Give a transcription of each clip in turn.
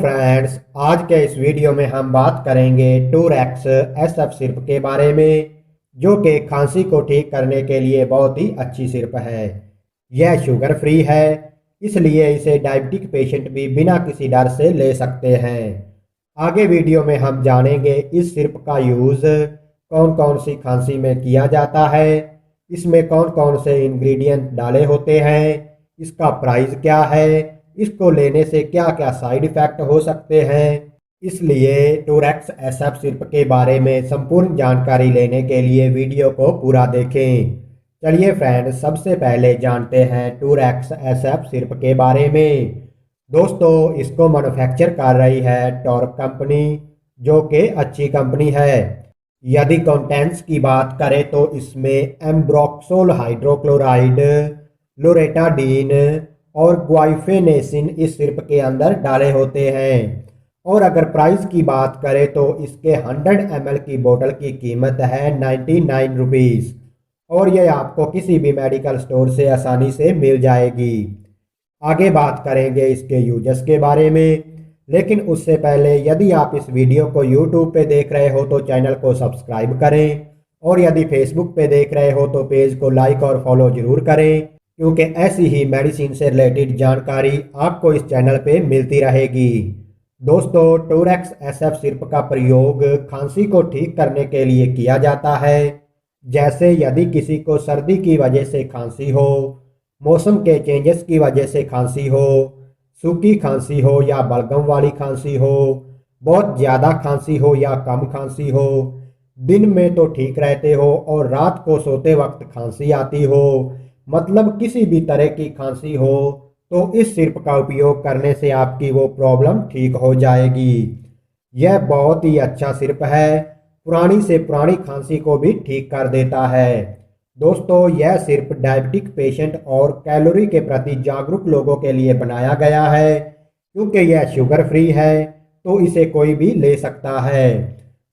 Friends, आज के इस वीडियो में हम बात करेंगे टूरेक्स एसएफ सिरप के बारे में, जो कि खांसी को ठीक करने के लिए बहुत ही अच्छी सिरप है। यह शुगर फ्री है, इसलिए इसे डायबिटिक पेशेंट भी बिना किसी डर से ले सकते हैं। आगे वीडियो में हम जानेंगे इस सिरप का यूज़ कौन कौन सी खांसी में किया जाता है, इसमें कौन कौन से इंग्रेडिएंट डाले होते हैं, इसका प्राइस क्या है, इसको लेने से क्या क्या साइड इफ़ेक्ट हो सकते हैं। इसलिए टूरेक्स एसएफ सिरप के बारे में संपूर्ण जानकारी लेने के लिए वीडियो को पूरा देखें। चलिए फ्रेंड्स, सबसे पहले जानते हैं टूरेक्स एसएफ सिरप के बारे में। दोस्तों, इसको मैन्युफैक्चर कर रही है टॉर्क कंपनी, जो कि अच्छी कंपनी है। यदि कंटेंट्स की बात करें तो इसमें एम्ब्रोक्सोल हाइड्रोक्लोराइड, लोरेटाडीन और ग्वाइफेनेसिन इस सिरप के अंदर डाले होते हैं। और अगर प्राइस की बात करें तो इसके 100 ml की बोतल की कीमत है 99 रुपीज़, और यह आपको किसी भी मेडिकल स्टोर से आसानी से मिल जाएगी। आगे बात करेंगे इसके यूजर्स के बारे में, लेकिन उससे पहले यदि आप इस वीडियो को यूट्यूब पे देख रहे हो तो चैनल को सब्सक्राइब करें, और यदि फेसबुक पे देख रहे हो तो पेज को लाइक और फॉलो जरूर करें, क्योंकि ऐसी ही मेडिसिन से रिलेटेड जानकारी आपको इस चैनल पे मिलती रहेगी। दोस्तों, टूरेक्स एसएफ सिरप का प्रयोग खांसी को ठीक करने के लिए किया जाता है। जैसे यदि किसी को सर्दी की वजह से खांसी हो, मौसम के चेंजेस की वजह से खांसी हो, सूखी खांसी हो या बलगम वाली खांसी हो, बहुत ज़्यादा खांसी हो या कम खांसी हो, दिन में तो ठीक रहते हो और रात को सोते वक्त खांसी आती हो, मतलब किसी भी तरह की खांसी हो, तो इस सिरप का उपयोग करने से आपकी वो प्रॉब्लम ठीक हो जाएगी। यह बहुत ही अच्छा सिरप है, पुरानी से पुरानी खांसी को भी ठीक कर देता है। दोस्तों, यह सिर्फ डायबिटिक पेशेंट और कैलोरी के प्रति जागरूक लोगों के लिए बनाया गया है। क्योंकि यह शुगर फ्री है तो इसे कोई भी ले सकता है।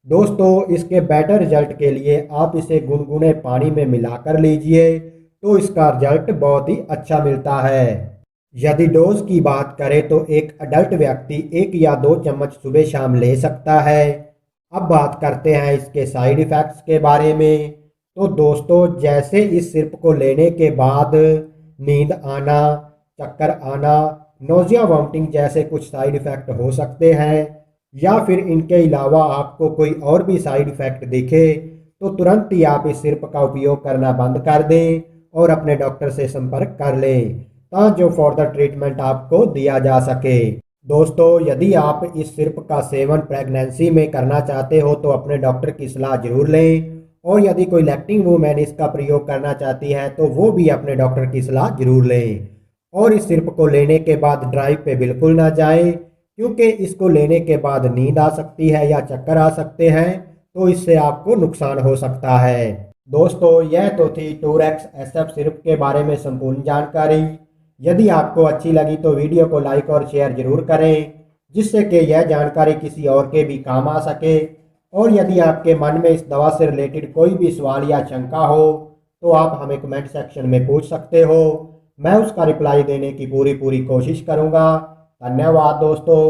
दोस्तों, इसके बेटर रिजल्ट के लिए आप इसे गुनगुने पानी में मिलाकर लीजिए तो इसका रिजल्ट बहुत ही अच्छा मिलता है। यदि डोज की बात करें तो एक अडल्ट व्यक्ति 1 या 2 चम्मच सुबह शाम ले सकता है। अब बात करते हैं इसके साइड इफ़ेक्ट्स के बारे में। तो दोस्तों, जैसे इस सिरप को लेने के बाद नींद आना, चक्कर आना, नोजिया वॉमिटिंग जैसे कुछ साइड इफ़ेक्ट हो सकते हैं, या फिर इनके अलावा आपको कोई और भी साइड इफ़ेक्ट दिखे तो तुरंत ही आप इस सिरप का उपयोग करना बंद कर दें और अपने डॉक्टर से संपर्क कर लें, ताकि फर्दर ट्रीटमेंट आपको दिया जा सके। दोस्तों, यदि आप इस सिरप का सेवन प्रेगनेंसी में करना चाहते हो तो अपने डॉक्टर की सलाह जरूर लें, और यदि कोई लैक्टिंग वूमेन इसका प्रयोग करना चाहती है तो वो भी अपने डॉक्टर की सलाह जरूर लें। और इस सिरप को लेने के बाद ड्राइव पे बिल्कुल ना जाएं, क्योंकि इसको लेने के बाद नींद आ सकती है या चक्कर आ सकते हैं, तो इससे आपको नुकसान हो सकता है। दोस्तों, यह तो थी टूरेक्स एसएफ सिरप के बारे में संपूर्ण जानकारी। यदि आपको अच्छी लगी तो वीडियो को लाइक और शेयर जरूर करें, जिससे कि यह जानकारी किसी और के भी काम आ सके। और यदि आपके मन में इस दवा से रिलेटेड कोई भी सवाल या शंका हो तो आप हमें कमेंट सेक्शन में पूछ सकते हो। मैं उसका रिप्लाई देने की पूरी कोशिश करूँगा। धन्यवाद दोस्तों।